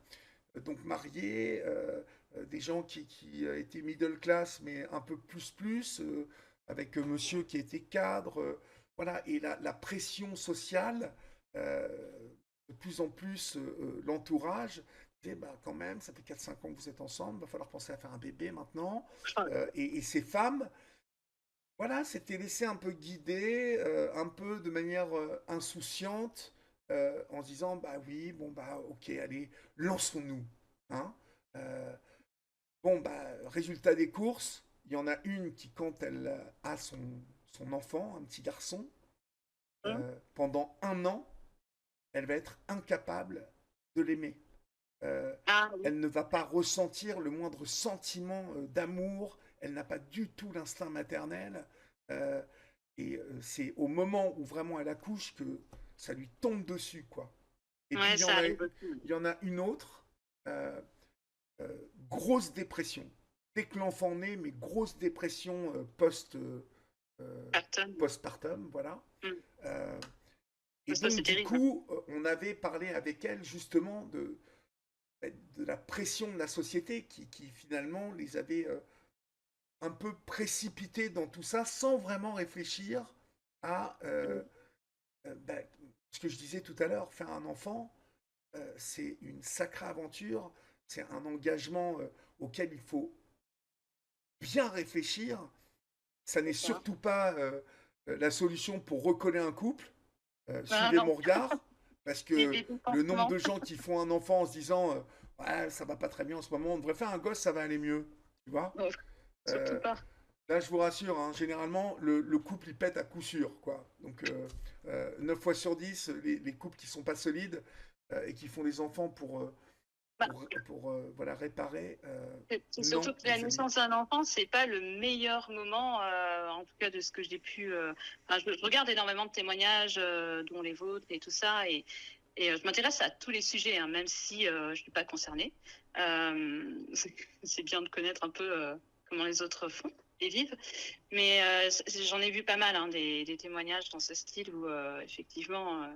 donc mariés, des gens qui étaient middle class, mais un peu plus, avec monsieur qui était cadre. voilà, et la pression sociale, euh, de plus en plus, l'entourage disait, bah, quand même, ça fait 4 5 ans que vous êtes ensemble, va falloir penser à faire un bébé maintenant. Et ces femmes, voilà, s'étaient laissées un peu guider, un peu de manière insouciante, en se disant, bah oui, bon, bah ok, allez, lançons-nous. Hein. Euh, bon, bah, résultat des courses, il y en a une qui, quand elle a son enfant, un petit garçon, pendant 1 an, elle va être incapable de l'aimer. Euh, Ah oui, Elle ne va pas ressentir le moindre sentiment d'amour, elle n'a pas du tout l'instinct maternel. Euh, c'est au moment où vraiment elle accouche que ça lui tombe dessus, quoi. Et puis ouais, ça arrive aussi. il y en a une autre, euh, grosse dépression. Dès que l'enfant naît, mais grosse dépression euh, Personne. postpartum, voilà. Mm. Euh, et Ça, donc, c'est du terrible. coup, on avait parlé avec elle justement de la pression de la société qui finalement les avait un peu précipités dans tout ça sans vraiment réfléchir à ben, ce que je disais tout à l'heure, faire un enfant, c'est une sacrée aventure, c'est un engagement auquel il faut bien réfléchir. Ça n'est C'est ça. surtout pas la solution pour recoller un couple. Ah Suivez non, mon regard, parce les que bébés le nombre pansements. de gens qui font un enfant en se disant ouais, ça va pas très bien en ce moment, on devrait faire un gosse, ça va aller mieux. Tu vois. Non, surtout Euh, pas. Là, je vous rassure, hein, généralement, le couple, il pète à coup sûr. Quoi. Donc, 9 fois sur 10, les couples qui sont pas solides et qui font des enfants Bah, voilà, réparer, c'est surtout non, que la les amis. naissance d'un enfant, c'est pas le meilleur moment, en tout cas de ce que j'ai pu. Enfin, je regarde énormément de témoignages, dont les vôtres et tout ça, et je m'intéresse à tous les sujets, hein, même si je suis pas concernée. C'est c'est bien de connaître un peu comment les autres font et vivent. Mais j'en ai vu pas mal, hein, des témoignages dans ce style où effectivement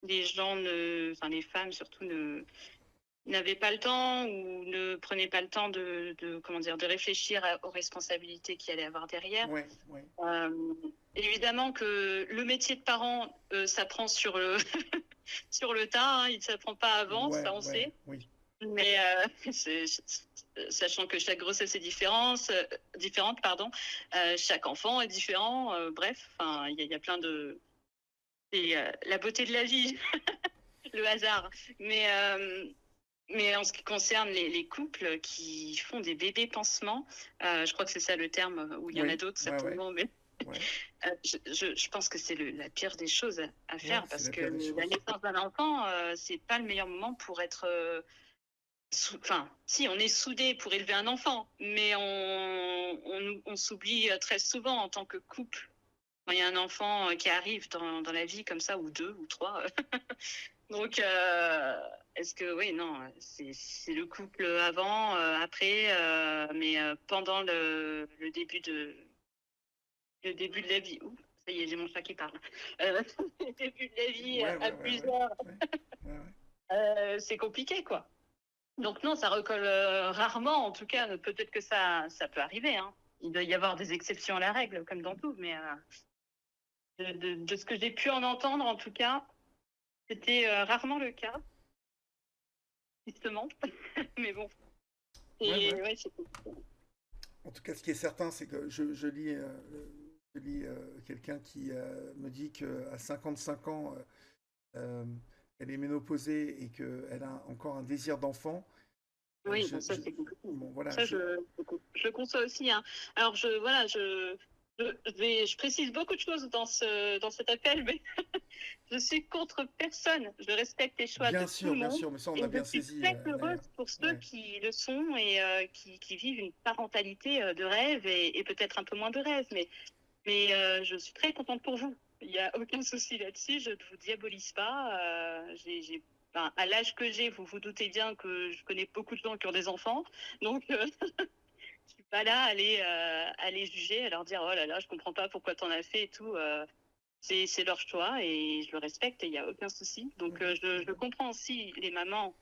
les gens enfin les femmes surtout n'avaient pas le temps ou ne prenaient pas le temps comment dire, de réfléchir aux responsabilités qu'il allait avoir derrière. Ouais, ouais. Euh, Évidemment que le métier de parent s'apprend sur le sur le tas, hein, il ne s'apprend pas avant, Ouais, ça on ouais, sait. oui. Mais sachant que chaque grossesse est différente, pardon, chaque enfant est différent. Bref, enfin, il y a plein de c'est la beauté de la vie, le hasard. Mais en ce qui concerne les couples qui font des bébés pansements, je crois que c'est ça le terme, où il y en a Oui, d'autres ouais, ouais, certainement, mais ouais. je pense que c'est la pire des choses à Ouais, faire c'est parce la que pire des la choses. naissance d'un enfant, c'est pas le meilleur moment pour être. Enfin, si, on est soudés pour élever un enfant, mais on s'oublie très souvent en tant que couple. Quand il y a un enfant qui arrive dans la vie comme ça, ou deux, ou trois. Donc, est-ce que, oui, non, c'est le couple avant, après, mais pendant le début de la vie. Ouh, ça y est, j'ai mon chat qui parle. Le début de la vie Ouais, à ouais, ouais, ouais. plusieurs, Ouais, ouais, ouais. c'est compliqué, quoi. Donc non, ça recolle rarement, en tout cas, peut-être que ça peut arriver, hein. Il doit y avoir des exceptions à la règle, comme dans tout, mais de ce que j'ai pu en entendre, en tout cas, c'était rarement le cas, justement. Mais bon, Ouais, ouais. ouais, En tout cas, ce qui est certain, c'est que je lis quelqu'un qui me dit qu'à 55 ans, euh, elle est ménopausée et qu'elle a encore un désir d'enfant. oui, bon, ça c'est compliqué. Bon, voilà, Ça, je conçois aussi, hein. Alors, voilà, je précise beaucoup de choses dans cet appel, mais je suis contre personne. Je respecte les choix de tout le bien monde sûr, mais ça, on et a je bien suis saisi, très heureuse Léa. pour ceux Ouais. qui le sont et qui vivent une parentalité de rêve et peut-être un peu moins de rêve, mais je suis très contente pour vous. Il n'y a aucun souci là-dessus. Je ne vous diabolise pas. Enfin, à l'âge que j'ai, vous vous doutez bien que je connais beaucoup de gens qui ont des enfants. Donc, je suis pas là à les juger, à leur dire oh là là, je comprends pas pourquoi t'en as fait et tout. C'est leur choix et je le respecte et il n'y a aucun souci. Donc, Mhm, je mhm. comprends aussi les mamans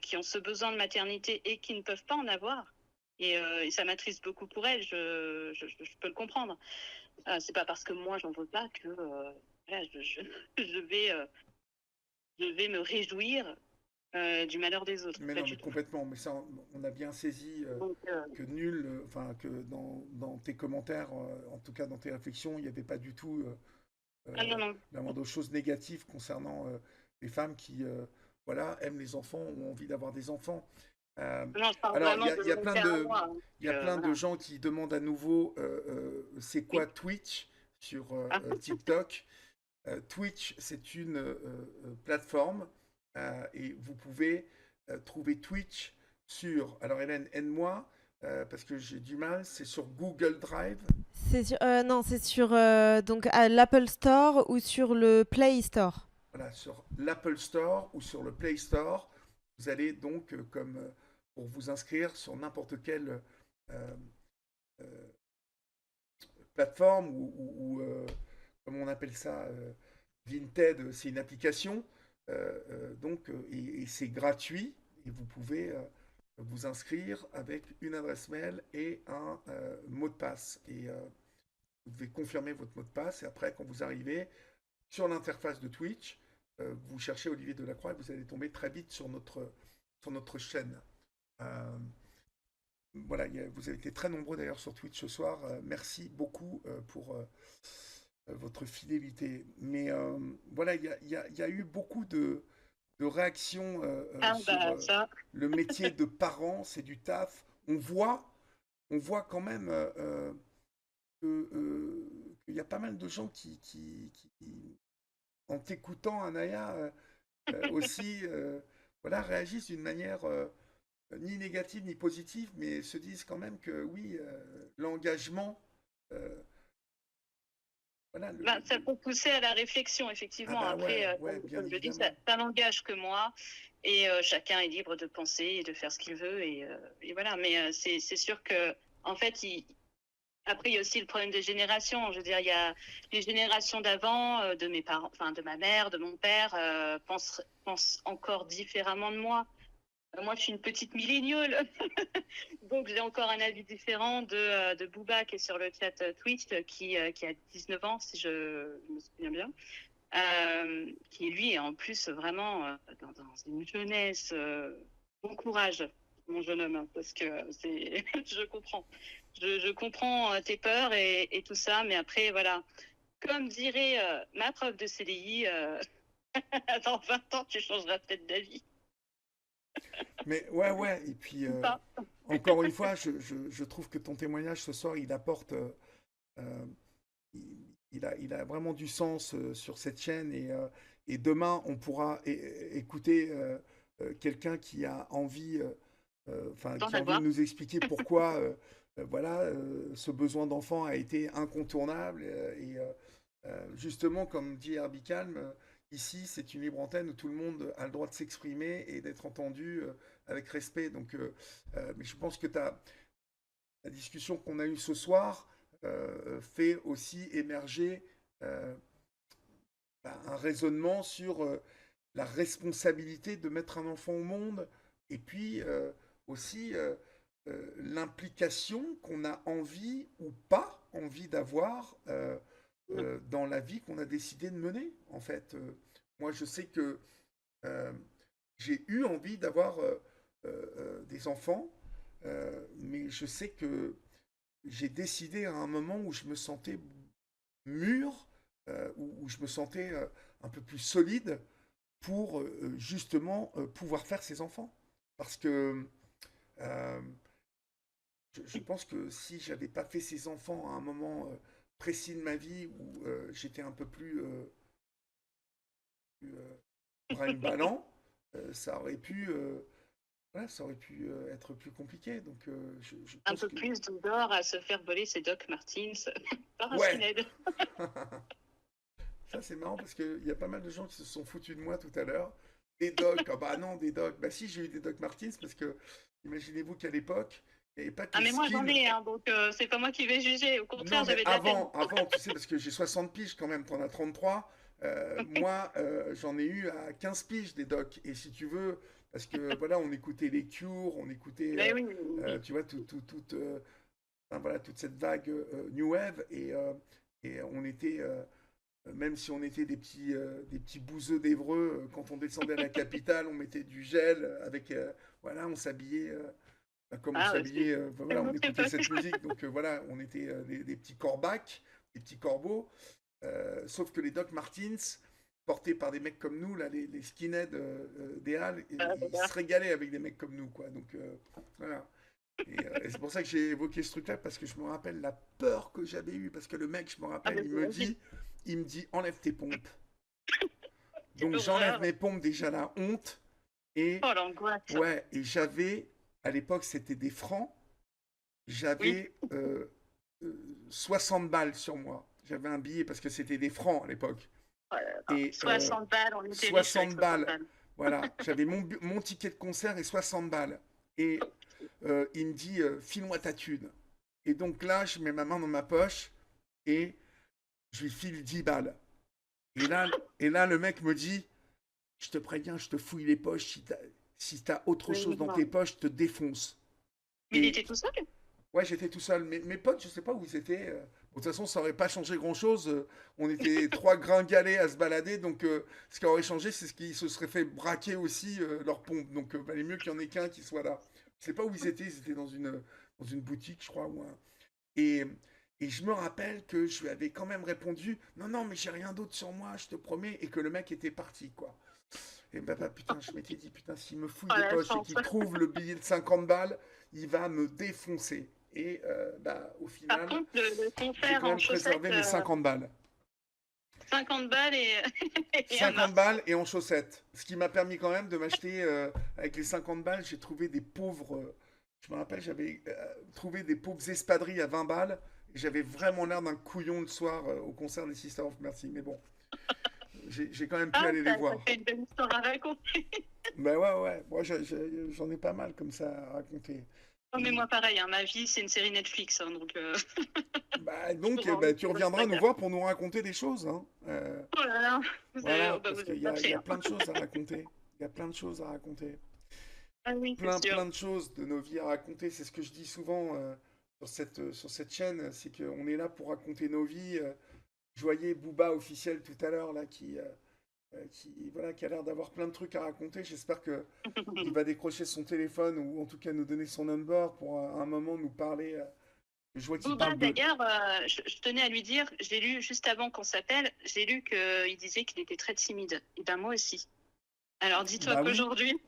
qui ont ce besoin de maternité et qui ne peuvent pas en avoir. Et ça m'attriste beaucoup pour elles. Je peux le comprendre. C'est pas parce que moi j'en veux pas que voilà, je je vais me réjouir du malheur des autres, Mais pas non, mais du tout. complètement. Mais ça, on a bien saisi Donc, que nul, enfin, que dans tes commentaires, en tout cas dans tes réflexions, il n'y avait pas du tout ah non, non. la moindre chose négative concernant les femmes qui, voilà, aiment les enfants, ont envie d'avoir des enfants. Euh, Non, je parle alors, vraiment de il y a mon plein père à de, moi. Hein. il y a plein de Voilà. gens qui demandent à nouveau c'est Oui. quoi Twitch sur Ah, TikTok. Twitch, c'est une plateforme et vous pouvez trouver Twitch sur, alors Hélène, aide-moi parce que j'ai du mal, c'est sur Google Drive. Non, c'est sur donc à l'Apple Store ou sur le Play Store. Voilà, sur l'Apple Store ou sur le Play Store. Vous allez donc, comme pour vous inscrire sur n'importe quelle euh, euh, plateforme ou comme on appelle ça, Vinted, c'est une application. Et c'est gratuit et vous pouvez vous inscrire avec une adresse mail et un mot de passe. Et vous devez confirmer votre mot de passe et après, quand vous arrivez sur l'interface de Twitch, vous cherchez Olivier Delacroix et vous allez tomber très vite sur notre chaîne. Euh, voilà, vous avez été très nombreux d'ailleurs sur Twitch ce soir. Merci beaucoup pour votre fidélité. Mais voilà, il y a eu beaucoup de réactions ah, sur bah, ça. le métier de parent, c'est du taf. On voit quand même qu'il y a pas mal de gens en t'écoutant, Anaya, aussi, voilà, réagissent d'une manière ni négative ni positive, mais se disent quand même que oui, l'engagement, euh, voilà, Ben, ça peut pousser à la réflexion, ah effectivement. bah Après, ouais, ouais, bien comme je dis, évidemment. ça n'engage que moi. Et chacun est libre de penser et de faire ce qu'il veut. Et voilà. Mais c'est sûr que, en fait, après, il y a aussi le problème des générations. Je veux dire, il y a les générations d'avant, de mes parents, enfin, de ma mère, de mon père, pensent encore différemment de moi. Moi, je suis une petite milléniale, donc j'ai encore un avis différent de Booba qui est sur le chat Twitch, qui a 19 ans, si je me souviens bien, qui lui est en plus vraiment dans une jeunesse. Bon courage, mon jeune homme, hein, parce que c'est, je comprends. Je comprends tes peurs et tout ça, mais après, voilà, comme dirait ma prof de CDI, dans 20 ans, tu changeras peut-être d'avis. Mais ouais, ouais, et puis Ou pas. encore une fois, je trouve que ton témoignage ce soir, il apporte, euh, il a vraiment du sens sur cette chaîne et demain, on pourra écouter quelqu'un qui a envie, enfin, D'en qui a envie de avoir. nous expliquer pourquoi, voilà, ce besoin d'enfant a été incontournable justement, comme dit Herbie Calme, ici, c'est une libre antenne où tout le monde a le droit de s'exprimer et d'être entendu avec respect. Donc, mais je pense que la discussion qu'on a eue ce soir fait aussi émerger euh, un raisonnement sur la responsabilité de mettre un enfant au monde et puis aussi l'implication qu'on a envie ou pas envie d'avoir dans la vie qu'on a décidé de mener. En fait, moi, je sais que euh, j'ai eu envie d'avoir des enfants, mais je sais que j'ai décidé à un moment où je me sentais mûr, où je me sentais un peu plus solide pour justement pouvoir faire ces enfants. Parce que euh, je pense que si j'avais pas fait ces enfants à un moment précis de ma vie où j'étais un peu plus brinque-ballant, ça aurait pu, voilà, ça aurait pu être plus compliqué. Donc je Un pense peu que plus d'odeur à se faire voler ses Doc Martens par un ouais, skinhead. ça c'est marrant parce qu'il y a pas mal de gens qui se sont foutus de moi tout à l'heure. Des docs, ah bah non, des docs. Bah si, j'ai eu des Doc Martens parce que imaginez-vous qu'à l'époque, il n'y avait pas que Ah, mais moi j'en Skin. ai, hein, donc c'est pas moi qui vais juger. Au contraire, Non, mais j'avais de la peine. avant, tu sais, parce que j'ai 60 piges quand même, t'en as 33. Moi, j'en ai eu à 15 piges des docs. Et si tu veux, parce que voilà, on écoutait les Cure, on écoutait, Mais oui, oui, oui. tu vois, enfin, voilà, toute cette vague New Wave. Et on était, même si on était des petits bouseux d'Évreux, quand on descendait à la capitale, on mettait du gel avec, voilà, on s'habillait comme on Ah, ouais, s'habillait, c'est voilà, une on autre écoutait époque. cette musique, donc voilà, on était des petits corbacs, des petits corbeaux, sauf que les Doc Martens, portés par des mecs comme nous, là, les skinheads des Halles, Ah, ils se régalaient avec des mecs comme nous, quoi. Donc voilà. Et c'est pour ça que j'ai évoqué ce truc-là, parce que je me rappelle la peur que j'avais eue, parce que le mec, je me ah, rappelle, mais j'imagine. il me dit, enlève tes pompes. Quelle Donc j'enlève horreur. mes pompes, déjà la honte, et Oh, l'angoisse. ouais, et j'avais, à l'époque c'était des francs, Oui. j'avais 60 balles sur moi. J'avais un billet parce que c'était des francs à l'époque. Oh là là. Et 60 balles, on était riche avec 60 60 balles, balles. voilà. J'avais mon ticket de concert et 60 balles. Et il me dit, file-moi ta thune. Et donc là, je mets ma main dans ma poche et je lui file 10 balles. Et là, le mec me dit, je te préviens, je te fouille les poches. Si t'as autre Mais chose dans non. tes poches, je te défonce. Mais il Et était tout seul? ouais, j'étais tout seul. Mes potes, je sais pas où ils étaient. Bon, de toute façon, ça aurait pas changé grand-chose. On était trois gringalets à se balader. Donc, ce qui aurait changé, c'est ce qu'ils se seraient fait braquer aussi leur pompe. Donc, valait mieux qu'il y en ait qu'un qui soit là. Je sais pas où ils étaient. Ils étaient dans une boutique, je crois. Et, et je me rappelle que je lui avais quand même répondu, non, non, mais j'ai rien d'autre sur moi, je te promets. Et que le mec était parti, quoi. Et bah, putain, je m'étais dit, putain, s'il me fouille Oh, les la poches et chance. qu'il trouve le billet de 50 balles, il va me défoncer. Et bah, au Par final, contre, le j'ai concert quand en même chaussettes, préservé mes 50 balles. 50 balles et un 50 mars. balles et en chaussettes. Ce qui m'a permis quand même de m'acheter, avec les 50 balles, j'ai trouvé des pauvres. Je me rappelle, j'avais trouvé des pauvres espadrilles à 20 balles. Et j'avais vraiment l'air d'un couillon le soir au concert des Sisters of Mercy. Mais bon, j'ai quand même pu Ah, aller les ça voir. fait une belle histoire à raconter. Ben ouais, ouais. Moi, j'en ai pas mal comme ça à raconter. Oh, mais Et, moi, pareil, hein, ma vie, c'est une série Netflix. Hein, donc, bah, je donc, pourrais en bah, tu vivre une reviendras nous saga. voir pour nous raconter des choses. Hein. Oh là là, Voilà, oh, bah, parce vous qu'il êtes pas y prêts. a Hein. plein de choses à raconter. Il y a plein de choses à raconter. Ah oui, c'est Plein, sûr. plein de choses de nos vies à raconter. C'est ce que je dis souvent sur cette chaîne, c'est qu'on est là pour raconter nos vies. Je voyais Booba officiel tout à l'heure, là, voilà, qui a l'air d'avoir plein de trucs à raconter. J'espère que il va décrocher son téléphone ou en tout cas nous donner son number pour un moment nous parler. Je vois qu'il Booba, parle de. d'ailleurs, je tenais à lui dire, j'ai lu juste avant qu'on s'appelle, j'ai lu qu'il disait qu'il était très timide. Et ben moi aussi. Alors dis-toi Bah oui, qu'aujourd'hui,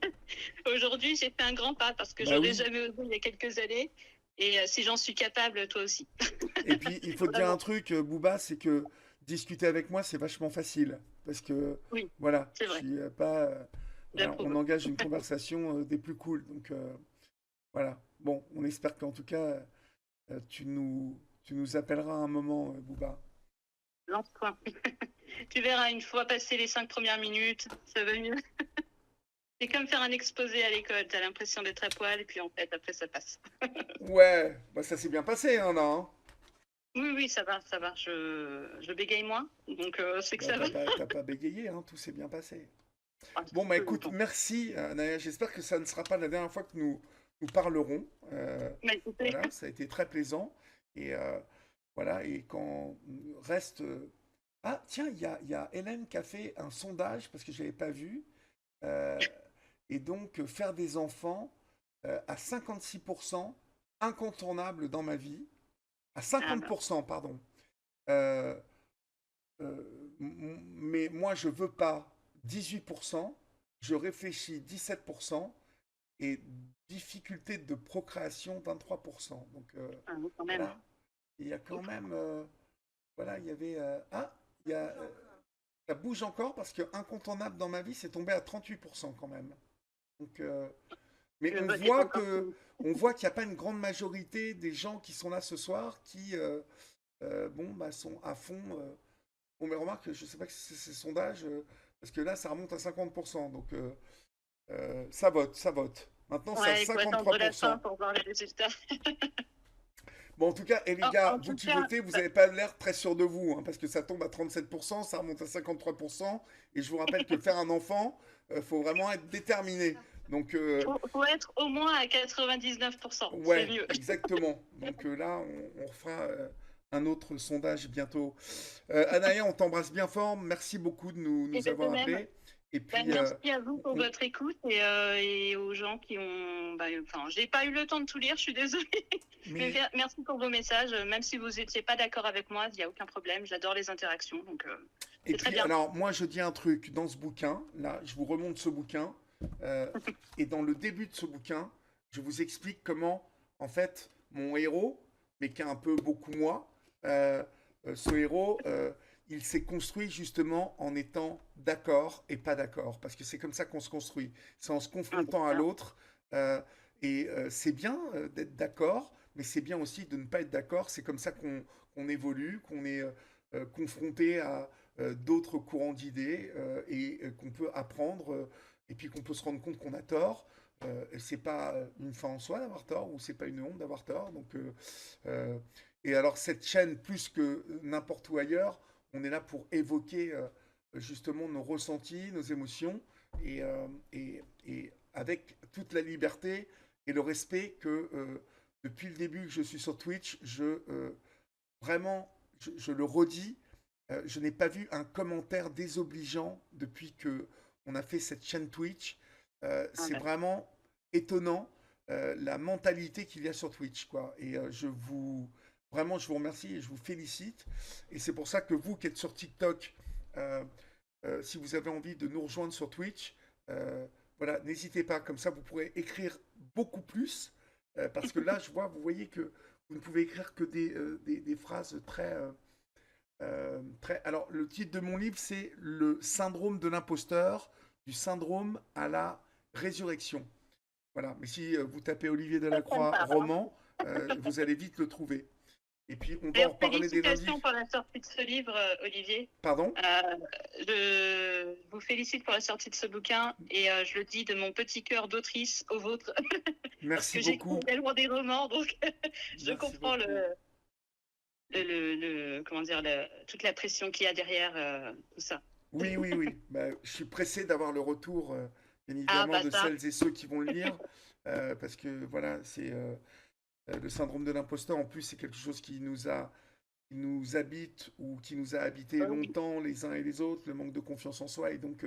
aujourd'hui, j'ai fait un grand pas parce que bah j'aurais oui. jamais osé il y a quelques années. Et si j'en suis capable, toi aussi. Et puis, il faut te dire un Vraiment. truc, Booba, c'est que discuter avec moi, c'est vachement facile. Parce que, Oui, voilà, c'est je vrai. suis pas. Voilà, on J'approuve. engage une conversation des plus cool. Donc, voilà. Bon, on espère qu'en tout cas, tu nous appelleras un moment, Booba. Lance-toi. Tu verras, une fois passé les 5 premières minutes, ça va mieux. C'est comme faire un exposé à l'école. T'as l'impression d'être à poil et puis en fait, après, ça passe. Ouais, bah ça s'est bien passé, hein, là. Hein. Oui, oui, ça va, ça va. Je bégaye moins, donc c'est que Bah, ça va. t'as pas bégayé, hein, tout s'est bien passé. Ah, Bon, bah écoute, bon. merci, Naya. J'espère que ça ne sera pas la dernière fois que nous parlerons. Mais écoutez, Voilà, ça a été très plaisant. Et voilà, et quand reste. Ah, tiens, il y a Hélène qui a fait un sondage parce que je n'avais pas vu. Euh, et donc, faire des enfants à 56% incontournable dans ma vie. À ah, bah, 50%, pardon. Euh, mais moi, je veux pas 18%. Je réfléchis 17% et difficulté de procréation 23%. Donc oui, quand même. voilà, il y a quand même, voilà, il y avait, il y a, ça bouge encore parce que incontournable dans ma vie, c'est tombé à 38% quand même. Donc, mais Le on vote est voit encore que, fini. on voit qu'il n'y a pas une grande majorité des gens qui sont là ce soir qui, bon, bah, sont à fond. Bon, mais remarque, je ne sais pas si c'est ces sondages, parce que là, ça remonte à 50%. Donc, ça vote, ça vote. Maintenant, c'est à Ouais, il faut attendre la fin 53%. pour voir les résultats. Bon, en tout cas, et les gars, En vous tout qui cas, votez, vous n'avez pas l'air très sûr de vous, hein, parce que ça tombe à 37%, ça remonte à 53%, et je vous rappelle que faire un enfant, faut vraiment être déterminé. Donc, faut être au moins à 99%. C'est ouais, mieux. exactement. Donc là, on refera un autre sondage bientôt. Anaya, on t'embrasse bien fort. Merci beaucoup de Et nous de avoir même. appelés. Et Ben, puis, merci à vous pour on- votre écoute et aux gens qui ont. Enfin, j'ai pas eu le temps de tout lire, je suis désolée. Mais mais merci pour vos messages. Même si vous n'étiez pas d'accord avec moi, il n'y a aucun problème. J'adore les interactions, donc Et c'est très puis, bien. alors, moi, je dis un truc dans ce bouquin. Là, je vous remonte ce bouquin. euh, et dans le début de ce bouquin, je vous explique comment, en fait, mon héros, mais qui est un peu beaucoup moi, euh, ce héros, il s'est construit justement en étant d'accord et pas d'accord. Parce que c'est comme ça qu'on se construit. C'est en se Ah, confrontant à d'accord. l'autre. C'est bien d'être d'accord, mais c'est bien aussi de ne pas être d'accord. C'est comme ça qu'on évolue, qu'on est confronté à d'autres courants d'idées et qu'on peut apprendre et puis qu'on peut se rendre compte qu'on a tort. Et c'est pas une fin en soi d'avoir tort ou c'est pas une honte d'avoir tort. Euh, et alors cette chaîne, plus que n'importe où ailleurs, on est là pour évoquer justement nos ressentis, nos émotions et avec toute la liberté et le respect que depuis le début que je suis sur Twitch, vraiment, je le redis, je n'ai pas vu un commentaire désobligeant depuis que on a fait cette chaîne Twitch. Ah, C'est ben, vraiment étonnant la mentalité qu'il y a sur Twitch, quoi. Et vraiment, je vous remercie et je vous félicite. Et c'est pour ça que vous qui êtes sur TikTok, euh, si vous avez envie de nous rejoindre sur Twitch, euh, voilà, n'hésitez pas. Comme ça, vous pourrez écrire beaucoup plus. Parce que là, vous voyez que vous ne pouvez écrire que des phrases très. Alors, le titre de mon livre, c'est Le syndrome de l'imposteur, du syndrome à la résurrection. Voilà, mais si vous tapez Olivier ça me Delacroix parle, hein. roman, vous allez vite le trouver. Et puis, on va en D'ailleurs, reparler dès félicitations lundi. pour la sortie de ce livre, Olivier. Pardon? Je vous félicite pour la sortie de ce bouquin et je le dis de mon petit cœur d'autrice au vôtre parce Merci que j'écris beaucoup. également des romans, donc je Merci comprends beaucoup. comment dire, toute la pression qu'il y a derrière tout ça. Oui, oui, oui. Bah, je suis pressé d'avoir le retour, bien Ah, évidemment, bah de ça. celles et ceux qui vont le lire. Parce que voilà, c'est le syndrome de l'imposteur. En plus, c'est quelque chose qui nous habite ou qui nous a habité Oui. longtemps les uns et les autres, le manque de confiance en soi. Et donc,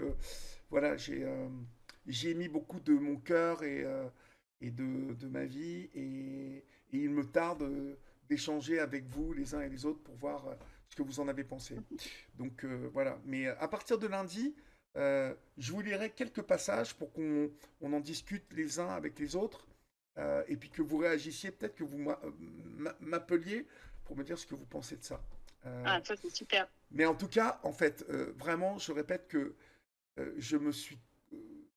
voilà, j'ai mis beaucoup de mon cœur et de ma vie. Et il me tarde d'échanger avec vous les uns et les autres pour voir ce que vous en avez pensé. Donc, voilà. Mais à partir de lundi, je vous lirai quelques passages pour qu'on en discute les uns avec les autres. Et puis que vous réagissiez, peut-être que vous m'appeliez pour me dire ce que vous pensez de ça. Euh, Ah, ça c'est super. mais en tout cas, en fait, vraiment, je répète que je me suis.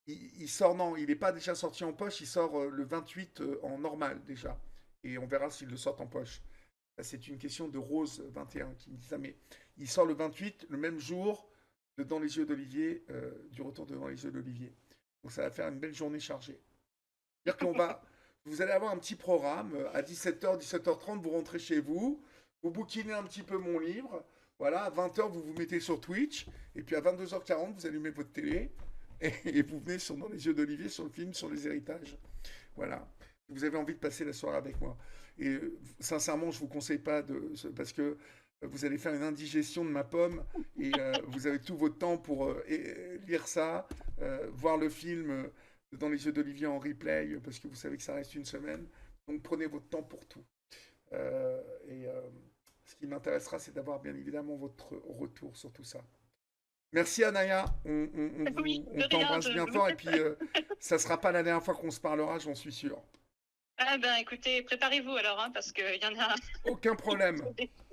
Il sort, non, il n'est pas déjà sorti en poche, il sort le 28 en normal déjà. Et on verra s'il le sort en poche. Ça, c'est une question de Rose 21 qui me dit ça. Mais il sort le 28, le même jour de Dans les yeux d'Olivier, du retour de Dans les yeux d'Olivier. Donc ça va faire une belle journée chargée. C'est-à-dire vous allez avoir un petit programme à 17h, 17h30, vous rentrez chez vous, vous bouquinez un petit peu mon livre, voilà, à 20h, vous vous mettez sur Twitch, et puis à 22h40, vous allumez votre télé, et vous venez Dans les yeux d'Olivier, sur le film sur les héritages. Voilà. Vous avez envie de passer la soirée avec moi. Et sincèrement, je ne vous conseille pas parce que vous allez faire une indigestion de ma pomme et vous avez tout votre temps pour lire ça, voir le film Dans les yeux d'Olivier en replay parce que vous savez que ça reste une semaine. Donc prenez votre temps pour tout. Ce qui m'intéressera, c'est d'avoir bien évidemment votre retour sur tout ça. Merci Anaya, Oui, on de rien. t'embrasse bien fort et puis ça ne sera pas la dernière fois qu'on se parlera, j'en suis sûr. Ah ben écoutez, préparez-vous alors, hein, parce qu'il y en a. Aucun problème,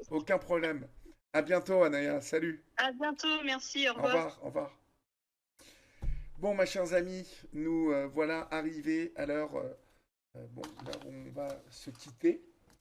aucun problème. À bientôt Anaya, salut. À bientôt, merci, au Au revoir. revoir, au revoir. Bon, mes chers amis, nous voilà arrivés à l'heure bon, là, on va se quitter.